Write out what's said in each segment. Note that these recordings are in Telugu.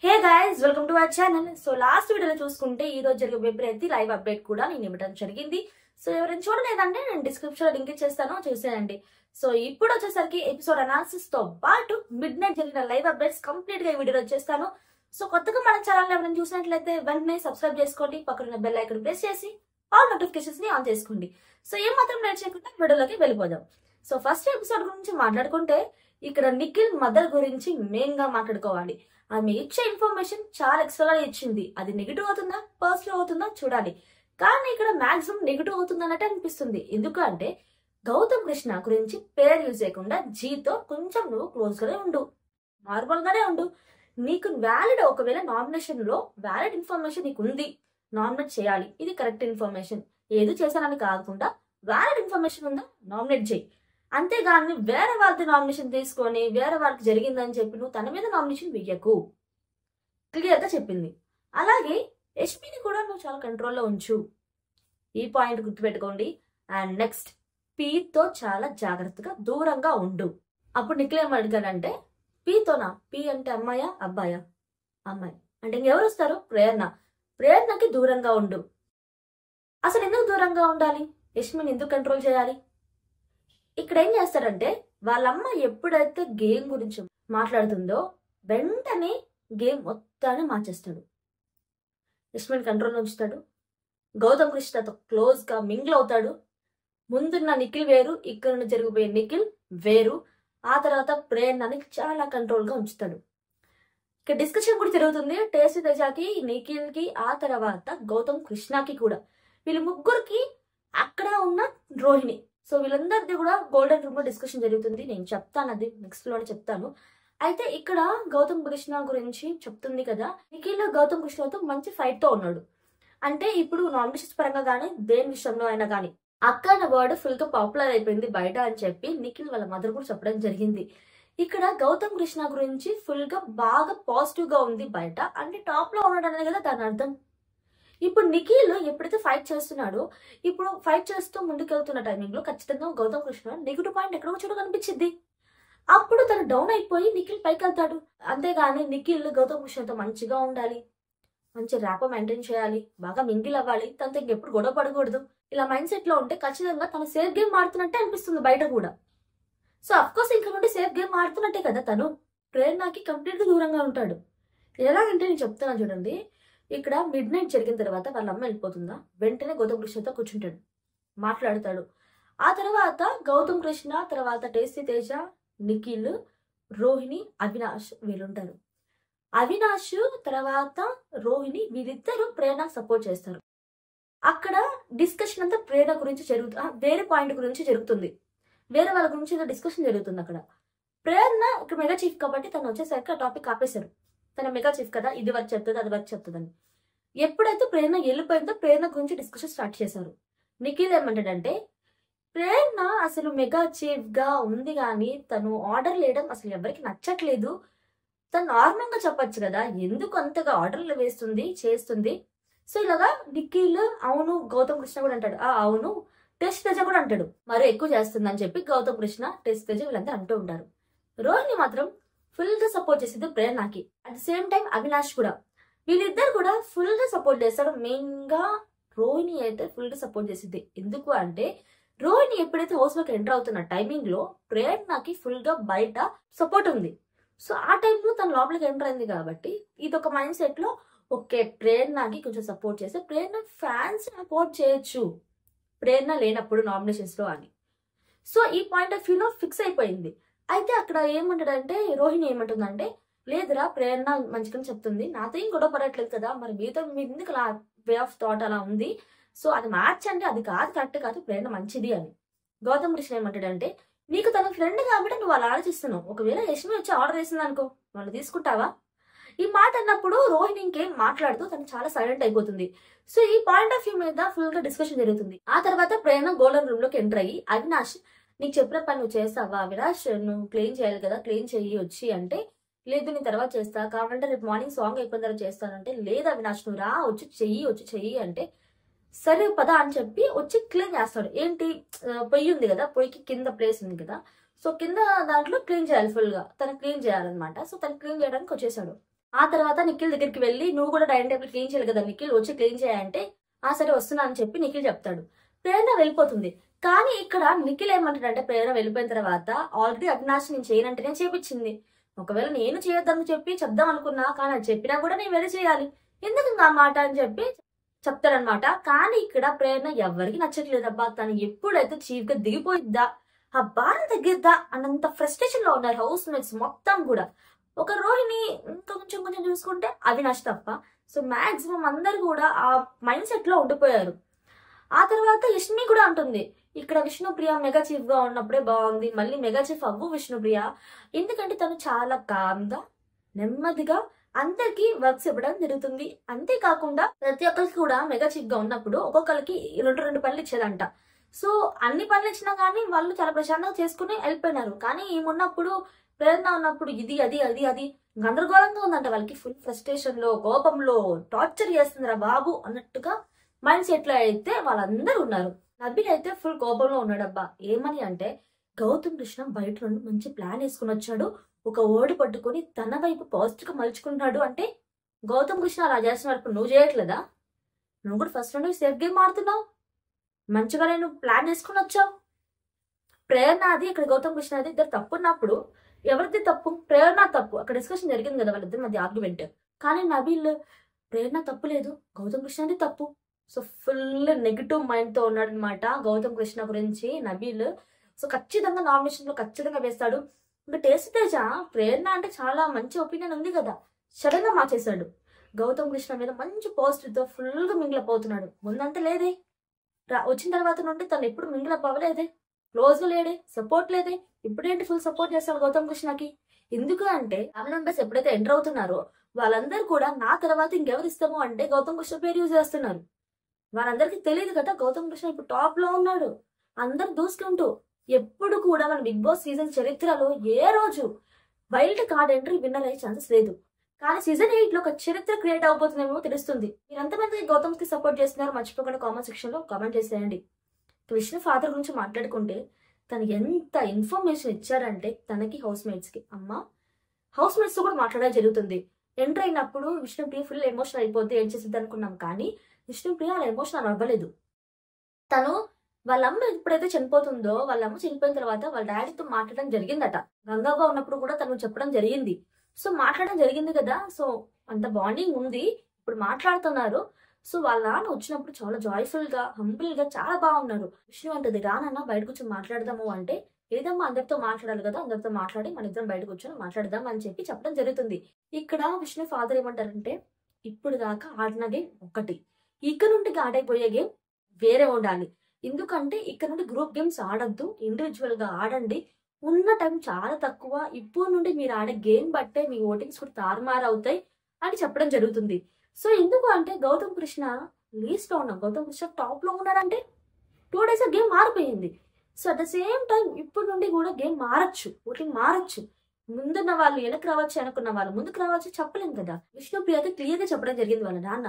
Hey guys welcome to our channel. So last వీడియోలో చూసుకుంటే ఈ రోజు జరిగే ప్రతి లైవ్ అప్డేట్ కూడా నేను ఇవ్వడం జరిగింది. సో ఎవరైనా చూడలేదంటే నేను డిస్క్రిప్షన్ లో లింక్ ఇచ్చేస్తాను, చూసేయండి. సో ఇప్పుడు వచ్చేసరికి ఎపిసోడ్ అనాలిసిస్ తో పాటు మిడ్ నైట్ జరిగిన లైవ్ అప్డేట్స్ కంప్లీట్ గా ఈ వీడియోలో వచ్చేస్తాను. సో కొత్తగా మన ఛానల్ ఎవరైనా చూసినట్లయితే వెంటనే సబ్స్క్రైబ్ చేసుకోండి, పక్కన బెల్ ఐకాన్ ప్రెస్ చేసి ఆల్ నోటిఫికేషన్స్ ని ఆన్ చేసుకోండి. సో ఏం మాత్రం లేట్ చేయకుండా వీడియోలోకి వెళ్ళిపోదాం. సో ఫస్ట్ ఎపిసోడ్ గురించి మాట్లాడుకుంటే ఇక్కడ నిఖిల్ మదర్ గురించి మెయిన్ గా మాట్లాడుకోవాలి. ఆమె ఇచ్చే ఇన్ఫర్మేషన్ చాలా ఎక్స్ట్రాగా ఇచ్చింది. అది నెగిటివ్ అవుతుందా పాజిటివ్ అవుతుందా చూడాలి. కానీ ఇక్కడ మాక్సిమం నెగిటివ్ అవుతుంది అన్నట్టు అనిపిస్తుంది. ఎందుకంటే గౌతమ్ కృష్ణ గురించి పేరు యూజ్ చేయకుండా జీతో కొంచెం నువ్వు క్లోజ్ గానే ఉండు, నార్మల్ గానే ఉండు. నీకు వ్యాలిడ్ ఒకవేళ నామినేషన్ లో వ్యాలిడ్ ఇన్ఫర్మేషన్ నీకు ఉంది, నామినేట్ చేయాలి, ఇది కరెక్ట్ ఇన్ఫర్మేషన్, ఏది చేశానని కాకుండా వ్యాలిడ్ ఇన్ఫర్మేషన్ ఉందా నామినేట్ చేయి. అంతేగాని వేరే వాళ్ళది నామినేషన్ తీసుకొని వేరే వాళ్ళకి జరిగిందని చెప్పి నువ్వు తన మీద నామినేషన్ వెయ్యకు, క్లియర్ గా చెప్పింది. అలాగే యష్మిని కూడా నువ్వు చాలా కంట్రోల్లో ఉంచు, ఈ పాయింట్ గుర్తుపెట్టుకోండి. అండ్ నెక్స్ట్ పీతో చాలా జాగ్రత్తగా దూరంగా ఉండు. అప్పుడు నిఖిల్ ఏం అడిగాడంటే పీతోనా, పీ అంటే అమ్మాయా అబ్బాయా? అమ్మాయి అంటే ఇంకెవరు వస్తారు? ప్రేరణ. ప్రేరణకి దూరంగా ఉండు. అసలు ఎందుకు దూరంగా ఉండాలి? యష్మిని ఎందుకు కంట్రోల్ చేయాలి? ఇక్కడ ఏం చేస్తాడంటే వాళ్ళమ్మ ఎప్పుడైతే గేమ్ గురించి మాట్లాడుతుందో వెంటనే గేమ్ మొత్తాన్ని మార్చేస్తాడు. యష్మిన్ కంట్రోల్ ఉంచుతాడు, గౌతమ్ కృష్ణతో క్లోజ్ గా మింగిల్ అవుతాడు. ముందున్న నిఖిల్ వేరు, ఇక్కడ జరిగిపోయే నిఖిల్ వేరు. ఆ తర్వాత ప్రేరణని చాలా కంట్రోల్ గా ఉంచుతాడు. ఇక్కడ డిస్కషన్ కూడా జరుగుతుంది టేస్టీ తేజాకి, నిఖిల్ కి, ఆ తర్వాత గౌతమ్ కృష్ణకి కూడా. వీళ్ళు ముగ్గురికి అక్కడ ఉన్న రోహిణి, సో వీళ్ళందరిది కూడా గోల్డెన్ రూమ్ లో డిస్కషన్ జరుగుతుంది. నేను చెప్తాను, అది నెక్స్ట్ లోనే చెప్తాను. అయితే ఇక్కడ గౌతమ్ కృష్ణ గురించి చెప్తుంది కదా, నిఖిల్ గౌతమ్ కృష్ణతో మంచి ఫైట్ తో ఉన్నాడు. అంటే ఇప్పుడు నామినేషన్స్ పరంగా కానీ దేని విషయంలో అయినా కానీ అక్క అన్న వర్డ్ ఫుల్ గా పాపులర్ అయిపోయింది బయట అని చెప్పి నిఖిల్ వాళ్ళ మదర్ కూడా చెప్పడం జరిగింది. ఇక్కడ గౌతమ్ కృష్ణ గురించి ఫుల్ గా బాగా పాజిటివ్ గా ఉంది బయట, అంటే టాప్ లో ఉన్నాడు అనేది కదా దాని అర్థం. ఇప్పుడు నిఖిల్ ఎప్పుడైతే ఫైట్ చేస్తున్నాడో, ఇప్పుడు ఫైట్ చేస్తూ ముందుకెళ్తున్న టైమింగ్ లో ఖచ్చితంగా గౌతమ్ కృష్ణ నెగిటివ్ పాయింట్ ఎక్కడో చోట కనిపించింది. అప్పుడు తను డౌన్ అయిపోయి నిఖిల్ పైకి వెళ్తాడు. అంతేగాని నిఖిల్ గౌతమ్ కృష్ణతో మంచిగా ఉండాలి, మంచి ర్యాపో మెయింటైన్ చేయాలి, బాగా మింగిల్ అవ్వాలి, తనతో ఇంకెప్పుడు గొడవ పడకూడదు, ఇలా మైండ్ సెట్ లో ఉంటే ఖచ్చితంగా తను సేఫ్ గేమ్ ఆడుతున్నట్టే అనిపిస్తుంది బయట కూడా. సో అఫ్ కోర్స్ ఇంకా నుండి సేఫ్ గేమ్ ఆడుతున్నట్టే కదా తను. ప్రేరణకి కంప్లీట్ గా దూరంగా ఉంటాడు. ఎలాగంటే నేను చెప్తాను చూడండి, ఇక్కడ మిడ్ నైట్ జరిగిన తర్వాత వాళ్ళ అమ్మ వెళ్ళిపోతుందా, వెంటనే గౌతమ్ కృష్ణతో కూర్చుంటాడు, మాట్లాడతాడు. ఆ తర్వాత గౌతమ్ కృష్ణ తర్వాత టేస్టీ తేజ, నిఖిల్, రోహిణి, అవినాష్ వీళ్ళుంటారు. అవినాష్ తర్వాత రోహిణి వీళ్ళిద్దరూ ప్రేరణ సపోర్ట్ చేస్తారు. అక్కడ డిస్కషన్ అంతా ప్రేరణ గురించి వేరే పాయింట్ గురించి జరుగుతుంది, వేరే వాళ్ళ గురించి ఏదో డిస్కషన్ జరుగుతుంది. అక్కడ ప్రేరణ ఇక్కడ మెగా చీఫ్ కాబట్టి తను వచ్చేసరికి ఆ టాపిక్ ఆపేశారు. తన మెగా చీఫ్ కదా, ఇది వరకు చెప్తుంది అది వరకు చెప్తుందని. ఎప్పుడైతే ప్రేరణ వెళ్ళిపోయిందో ప్రేరణ గురించి డిస్కషన్ స్టార్ట్ చేశారు. నిఖిల్ ఏమంటాడంటే ప్రేరణ అసలు మెగా చీఫ్ గా ఉంది కానీ తను ఆర్డర్ వేయడం అసలు ఎవరికి నచ్చట్లేదు, తను నార్మల్ గా చెప్పొచ్చు కదా, ఎందుకు అంతగా ఆర్డర్లు వేస్తుంది చేస్తుంది. సో ఇలాగా నిఖిల్ అవును, గౌతమ్ కృష్ణ కూడా అంటాడు అవును, టెస్ట్ తేజ కూడా అంటాడు మరి ఎక్కువ చేస్తుంది అని చెప్పి గౌతమ్ కృష్ణ, టెస్ట్ తేజ వీళ్ళంతా అంటూ ఉంటారు. రోహిణి మాత్రం ఫుల్ గా సపోర్ట్ చేసేది ప్రేరణకి. At the same time Avinash కూడా, వీళ్ళిద్దరు కూడా ఫుల్ గా సపోర్ట్ చేస్తారు. మెయిన్ గా రోహిణి అయితే ఫుల్ గా సపోర్ట్ చేసింది. ఎందుకు అంటే రోహిణి ఎప్పుడైతే హౌస్ లోకి ఎంటర్ అవుతున్న టైమింగ్ లో ప్రేరణకి ఫుల్ గా బయట సపోర్ట్ ఉంది. సో ఆ టైంలో తన లోపలికి ఎంటర్ అయింది కాబట్టి ఇది ఒక మైండ్ సెట్ లో ఓకే ప్రేరణకి కొంచెం సపోర్ట్ చేస్తే ప్రేరణ ఫ్యాన్స్ సపోర్ట్ చేయొచ్చు ప్రేరణ లేనప్పుడు నామినేషన్స్ లో అని. సో ఈ పాయింట్ ఆఫ్ వ్యూలో ఫిక్స్ అయిపోయింది. అయితే అక్కడ ఏమంటాడంటే రోహిణి ఏమంటుందంటే లేదురా ప్రేరణ మంచిగా చెప్తుంది, నాతో ఏం గొడవ పడట్లేదు కదా, మరి మీతో ఎందుకు అలా వే ఆఫ్ థాట్ అలా ఉంది, సో అది మ్యాచ్ అంటే అది కాదు, కరెక్ట్ కాదు, ప్రేరణ మంచిది అని. గౌతమ్ కృష్ణ ఏమంటాడంటే నీకు తన ఫ్రెండ్ కాబట్టి నువ్వు అలా ఆలోచిస్తున్నావు, ఒకవేళ యష్మి వచ్చి ఆర్డర్ వేసింది అనుకో వాళ్ళు తీసుకుంటావా? ఈ మాట అన్నప్పుడు రోహిణి ఇంకేం మాట్లాడుతూ తను చాలా సైలెంట్ అయిపోతుంది. సో ఈ పాయింట్ ఆఫ్ వ్యూ మీద ఫుల్ గా డిస్కషన్ జరుగుతుంది. ఆ తర్వాత ప్రేరణ గోల్డెన్ రూమ్ లోకి ఎంటర్ అయ్యి అవినాష్ నీకు చెప్పిన పని నువ్వు చేస్తావా అవినాష్, నువ్వు క్లీన్ చేయాలి కదా, క్లీన్ చెయ్యి వచ్చి అంటే లేదు నేను తర్వాత చేస్తా, కావాలంటే రేపు మార్నింగ్ సాంగ్ అయిపోయిన తర్వాత చేస్తానంటే లేదు అవినాష్ నువ్వు రా వచ్చి చెయ్యి అంటే సరే పద అని చెప్పి వచ్చి క్లీన్ చేస్తాడు. ఏంటి పొయ్యి ఉంది కదా, పొయ్యికి కింద ప్లేస్ ఉంది కదా, సో కింద దాంట్లో క్లీన్ చేయాలి, ఫుల్ గా తను క్లీన్ చేయాలన్నమాట. సో తను క్లీన్ చేయడానికి వచ్చేసాడు. ఆ తర్వాత నిఖిల్ దగ్గరికి వెళ్ళి నువ్వు కూడా డైనింగ్ టేబుల్ క్లీన్ చేయాలి కదా నిఖిల్, వచ్చి క్లీన్ చేయాలంటే ఆ సరే వస్తున్నా అని చెప్పి నిఖిల్ చెప్తాడు. ప్రేరణ వెళ్ళిపోతుంది. కానీ ఇక్కడ నిఖిల్ ఏమంటాడంటే ప్రేరణ వెళ్ళిపోయిన తర్వాత ఆల్రెడీ అవినాష్ నేను చేయనంటేనే చేపించింది. ఒకవేళ నేను చేయొద్దని చెప్పి చెప్దాం అనుకున్నా, కానీ అది చెప్పినా కూడా నేను వెళ్ళి చేయాలి, ఎందుకు ఆ మాట అని చెప్పి చెప్తాడనమాట. కానీ ఇక్కడ ప్రేరణ ఎవరికి నచ్చట్లేదబ్బా. తను ఎప్పుడైతే చీఫ్ గా దిగిపోయిద్దా, ఆ బాధ తగ్గిద్దా అన్నంత ఫ్రస్ట్రేషన్ లో ఉన్నారు హౌస్ మేట్స్ మొత్తం కూడా. ఒక రోహిణి ఇంకా కొంచెం కొంచెం చూసుకుంటే అవినాష్ తప్ప. సో మాక్సిమం అందరు కూడా ఆ మైండ్ సెట్ లో ఉండిపోయారు. ఆ తర్వాత యష్మి కూడా అంటుంది, ఇక్కడ విష్ణుప్రియ మెగా చీఫ్ గా ఉన్నప్పుడే బాగుంది, మళ్ళీ మెగా చీఫ్ అవ్వు విష్ణుప్రియ, ఎందుకంటే తను చాలా కామ్గా నెమ్మదిగా అందరికి వర్క్స్ ఇవ్వడం జరుగుతుంది. అంతేకాకుండా ప్రతి ఒక్కరికి కూడా మెగా చీఫ్ గా ఉన్నప్పుడు ఒక్కొక్కరికి రెండు పనులు ఇచ్చేదంట. సో అన్ని పనులు ఇచ్చినా కానీ వాళ్ళు చాలా ప్రశాంతంగా చేసుకుని వెళ్ళిపోయినారు. కానీ ఏమున్నప్పుడు ప్రేరణ ఉన్నప్పుడు ఇది అది అది అది గందరగోళంగా ఉందంట. వాళ్ళకి ఫుల్ ఫ్రస్ట్రేషన్ లో, కోపంలో టార్చర్ చేస్తుందిరా బాబు అన్నట్టుగా మైండ్ సెట్ లో అయితే వాళ్ళందరూ ఉన్నారు. నబీల్ అయితే ఫుల్ కోపంలో ఉన్నాడబ్బా. ఏమని అంటే గౌతమ్ కృష్ణ బయట నుండి మంచి ప్లాన్ వేసుకుని వచ్చాడు, ఒక ఓడి పట్టుకుని తన వైపు పాజిటివ్ గా మలుచుకుంటున్నాడు. అంటే గౌతమ్ కృష్ణ అలా చేస్తున్నప్పుడు నువ్వు చేయట్లేదా? నువ్వు కూడా ఫస్ట్ నుండి సేఫ్ గేమ్ ఆడుతున్నావు, మంచిగా నేను ప్లాన్ వేసుకుని వచ్చావు. ప్రేరణ అది ఇక్కడ గౌతమ్ కృష్ణ అది ఇద్దరు తప్పున్నప్పుడు ఎవరిది తప్పు? ప్రేరణ తప్పు. అక్కడ డిస్కషన్ జరిగింది కదా వాళ్ళిద్దరి మధ్య ఆర్గ్యుమెంట్. కానీ నబీల్ ప్రేరణ తప్పు లేదు, గౌతమ్ కృష్ణది తప్పు. సో ఫుల్ నెగిటివ్ మైండ్ తో ఉన్నాడు అనమాట గౌతమ్ కృష్ణ గురించి నబీల్. సో ఖచ్చితంగా నామినేషన్ లో ఖచ్చితంగా వేస్తాడు. ఇంకా టేస్ట్ తేజ ప్రేరణ అంటే చాలా మంచి ఒపీనియన్ ఉంది కదా, సడన్ గా మార్చేశాడు. గౌతమ్ కృష్ణ మీద మంచి పాజిటివ్ తో ఫుల్ గా మింగిలప్ అవుతున్నాడు. ముందంతా లేదే, వచ్చిన తర్వాత నుండి తను ఎప్పుడు మింగిలప్ అవ్వలేదే, క్లోజ్ గా లేడే, సపోర్ట్ లేదే. ఇప్పుడేంటి ఫుల్ సపోర్ట్ చేస్తాడు గౌతమ్ కృష్ణకి. ఎందుకు అంటే ఫ్యామిలీ మెంబర్స్ ఎప్పుడైతే ఎంటర్ అవుతున్నారో వాళ్ళందరూ కూడా నా తర్వాత ఇంకెవరు ఇస్తాము అంటే గౌతమ్ కృష్ణ పేరు యూజ్ చేస్తున్నారు. వాళ్ళందరికీ తెలియదు కదా గౌతమ్ కృష్ణ ఇప్పుడు టాప్ లో ఉన్నాడు. అందరు దూసుకుంటూ ఎప్పుడు కూడా మన బిగ్ బాస్ సీజన్ చరిత్రలో ఏ రోజు వైల్డ్ కార్డ్ ఎంట్రీ విన్నర్ అయ్యే ఛాన్సెస్ లేదు. కానీ సీజన్ 8 లో ఒక చరిత్ర క్రియేట్ అవబోతుందేమో తెలుస్తుంది. మీరు ఎంతమంది గౌతమ్ కి సపోర్ట్ చేస్తున్నారు మర్చిపోకుండా కామెంట్ సెక్షన్ లో కామెంట్ చేసేయండి. విష్ణు ఫాదర్ గురించి మాట్లాడుకుంటే తను ఎంత ఇన్ఫర్మేషన్ ఇచ్చారంటే తనకి హౌస్ మేట్స్ కి, అమ్మ హౌస్ మేట్స్ తో కూడా మాట్లాడడం జరుగుతుంది. ఎంటర్ అయినప్పుడు విష్ణుప్రియ ఫుల్ ఎమోషనల్ అయిపోతే ఏం చేసిద్ది అనుకున్నాం, కానీ విష్ణుప్రియ అలా ఎమోషనల్ అవ్వలేదు. తను వాళ్ళ అమ్మ ఎప్పుడైతే చనిపోతుందో వాళ్ళ అమ్మ చనిపోయిన తర్వాత వాళ్ళ డాడీతో మాట్లాడడం జరిగిందట. గంగాగా ఉన్నప్పుడు కూడా తను చెప్పడం జరిగింది. సో మాట్లాడడం జరిగింది కదా, సో అంత బాండింగ్ ఉంది, ఇప్పుడు మాట్లాడుతున్నారు. సో వాళ్ళ నాన్న వచ్చినప్పుడు చాలా జాయ్ఫుల్ గా హంబుల్ గా చాలా బాగున్నారు. విష్ణు అంటది రానన్నా బయట కూర్చొని మాట్లాడదాము అంటే, ఏదమ్మా అందరితో మాట్లాడాలి కదా, అందరితో మాట్లాడి మన ఇద్దరం బయట కూర్చొని మాట్లాడదాం అని చెప్పి చెప్పడం జరుగుతుంది. ఇక్కడ విష్ణు ఫాదర్ ఏమంటారంటే ఇప్పుడు దాకా ఆడిన గేమ్ ఒకటి, ఇక్కడ నుండి ఆడైపోయే గేమ్ వేరే ఉండాలి. ఎందుకంటే ఇక్కడ నుండి గ్రూప్ గేమ్స్ ఆడద్దు, ఇండివిజువల్ గా ఆడండి, ఉన్న టైం చాలా తక్కువ, ఇప్పుడు నుండి మీరు ఆడే గేమ్ బట్టే మీ ఓటింగ్స్ కూడా తారుమారు అవుతాయి అని చెప్పడం జరుగుతుంది. సో ఎందుకు అంటే గౌతమ్ కృష్ణ లీస్ట్ లో ఉన్నాం, గౌతమ్ కృష్ణ టాప్ లో ఉన్నాడంటే 2 days గేమ్ మారిపోయింది. So at the same time ఇప్పుడు నుండి కూడా గేమ్ మారచ్చు, ఓటింగ్ మారచ్చు. ముందున్న వాళ్ళు వెనక్కి రావచ్చు, అనుకున్న వాళ్ళు ముందుకు రావచ్చు, చెప్పలేం కదా. విష్ణుప్రియకి క్లియర్ గా చెప్పడం జరిగింది వాళ్ళ నాన్న,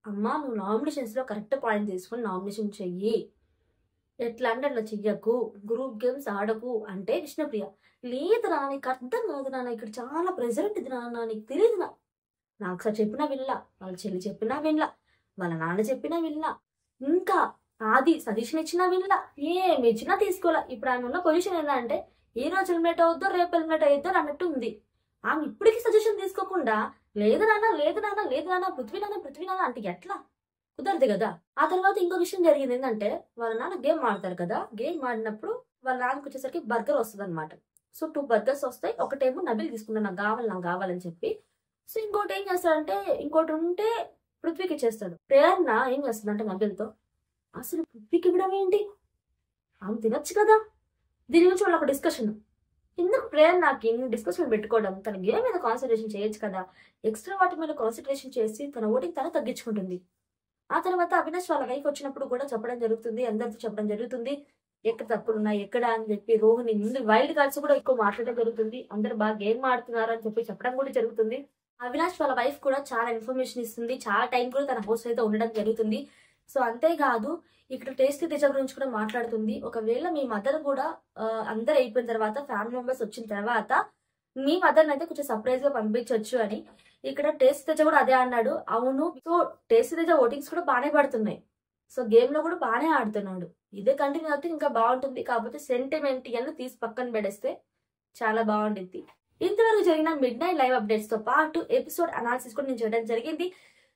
అమ్మా నువ్వు నామినేషన్స్ లో కరెక్ట్ పాయింట్ తీసుకుని నామినేషన్ చెయ్యి, ఎట్లా అంటే అట్లా చెయ్యకు, గ్రూప్ గేమ్స్ ఆడకు అంటే విష్ణుప్రియ లేదు నాన్న నీకు అర్థం కాదు నాన్న, ఇక్కడ చాలా ప్రెజెంట్ ఇది నాన్న, నీకు తెలియదు నాకు సార్ చెప్పినా వినలా, వాళ్ళ చెల్లి చెప్పినా వినలా, వాళ్ళ నాన్న చెప్పినా వినలా, ఇంకా ఆది సజెషన్ ఇచ్చినా వినలా, ఏమి ఇచ్చినా తీసుకోవాలా. ఇప్పుడు ఆయన ఉన్న పొజిషన్ ఏంటంటే ఈ రోజు ఎలిమినేట్ అవుద్దో రేపు ఎలిమినేట్ అయ్యిద్దో అన్నట్టు ఉంది. ఆమె ఇప్పటికీ సజెషన్ తీసుకోకుండా లేదు నాన్న లేదు నాన్న లేదు నాన్న పృథ్వీ నాన్న అంటే ఎట్లా కుదరదు కదా. ఆ తర్వాత ఇంకో విషయం జరిగింది ఏంటంటే వాళ్ళ నాన్న గేమ్ ఆడతారు కదా, గేమ్ ఆడినప్పుడు వాళ్ళ నాన్నకి వచ్చేసరికి బర్గర్ వస్తుంది అనమాట. సో 2 burgers వస్తాయి, ఒకటేమో నబిల్ తీసుకున్నాను నాకు కావాలని చెప్పి. సో ఇంకోటి ఏం చేస్తాడంటే ఇంకోటి ఉంటే పృథ్వీకి ఇచ్చేస్తాడు. ప్రేరణ ఏం చేస్తుందంటే నబిల్తో అసలు పృథ్వీకి ఇవ్వడం ఏంటి, ఆమె తినొచ్చు కదా. దీని గురించి వాళ్ళు ఒక డిస్కషన్, ఎందుకు ప్రేరణకి డిస్కషన్ పెట్టుకోవడం, తన గేమ్ మీద కాన్సన్ట్రేషన్ చేయొచ్చు కదా, ఎక్స్ట్రా వాటి మీద కాన్సన్ట్రేషన్ చేసి తన ఓటింగ్ తన తగ్గించుకుంటుంది. ఆ తర్వాత అవినాష్ వాళ్ళ వైఫ్ వచ్చినప్పుడు కూడా చెప్పడం జరుగుతుంది, అందరితో చెప్పడం జరుగుతుంది ఎక్కడ తప్పులు ఉన్నాయి ఎక్కడ అని చెప్పి. రోహిణి ముందు వైల్డ్ కార్డ్స్ కూడా ఎక్కువ మాట్లాడడం జరుగుతుంది, అందరు బాగా గేమ్ ఆడుతున్నారు అని చెప్పి చెప్పడం కూడా జరుగుతుంది. అవినాష్ వాళ్ళ వైఫ్ కూడా చాలా ఇన్ఫర్మేషన్ ఇస్తుంది, చాలా టైం కూడా తన హౌస్ అయితే ఉండడం జరుగుతుంది. సో అంతేకాదు ఇక్కడ టేస్టీ తేజ గురించి కూడా మాట్లాడుతుంది. ఒకవేళ మీ మదర్ కూడా అందరు అయిపోయిన తర్వాత ఫ్యామిలీ మెంబర్స్ వచ్చిన తర్వాత మీ మదర్ని అయితే కొంచెం సర్ప్రైజ్ గా పంపించవచ్చు అని. ఇక్కడ టేస్ట్ తేజ కూడా అదే అన్నాడు. అవును, సో టేస్ట్ తేజ ఓటింగ్స్ కూడా బాగానే పడుతున్నాయి. సో గేమ్ లో కూడా బాగానే ఆడుతున్నాడు. ఇదే కంటిన్యూ అయితే ఇంకా బాగుంటుంది. కాకపోతే సెంటిమెంట్ తీసి పక్కన పెడేస్తే చాలా బాగుంటుంది. ఇంతవరకు జరిగిన మిడ్ నైట్ లైవ్ అప్డేట్స్ తో పాటు ఎపిసోడ్ అనాలిసిస్ కూడా నేను చేయడం జరిగింది.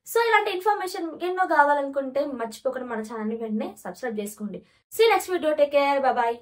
సో ఇలాంటి ఇన్ఫర్మేషన్ ఎన్నో కావాలనుకుంటే మర్చిపోకుండా మన ఛానల్ ని వెంటనే సబ్స్క్రైబ్ చేసుకోండి. See next video, take care, bye.